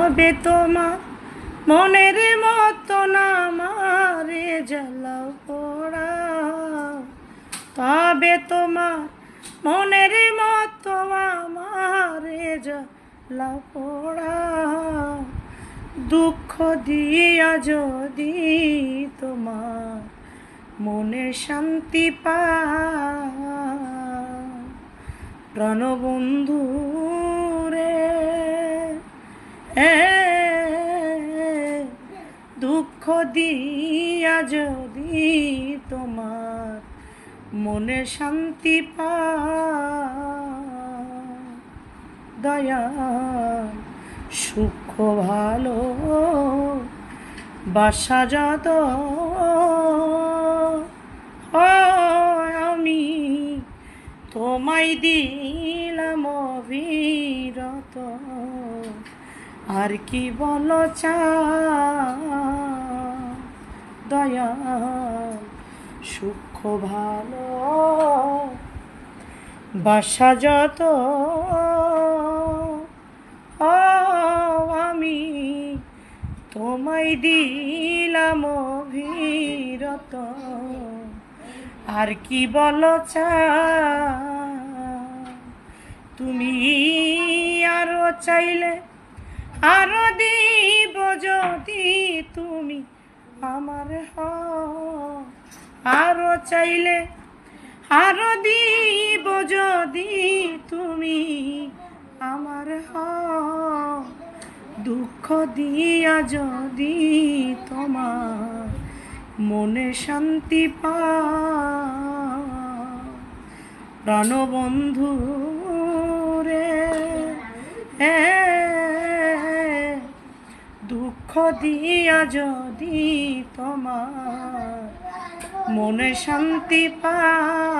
তবে তোমার মনের মতো না আমারে জ্বালাও পোড়া, তবে তোমার মনের মতো আমারে জ্বালাও পোড়া। দুঃখ দিয়া যদি তোমার মনে শান্তি পায়, প্রাণবন্ধু রে দুঃখ দিয়া যদি তোমার মনে শান্তি পায়, দয়াল সুখ ভালো বাসা যত আমি তোমায় দিলাম অবিরত, আর কি বলো চাও দয়াল সুখ ভালো বাসা যত আমি তোমায় দিলাম অবিরত, আর কি বলো চাও। তুমি আরো চাইলে আরো দিব যদি তুমি আমার হও, আরো চাইলে আরো দিব যদি তুমি আমার হও। দুঃখ দিয়া যদি তোমার মনে শান্তি পাও, প্রাণবন্ধু রে দুঃখ দিয়া যদি তোমার মনে শান্তি পাও।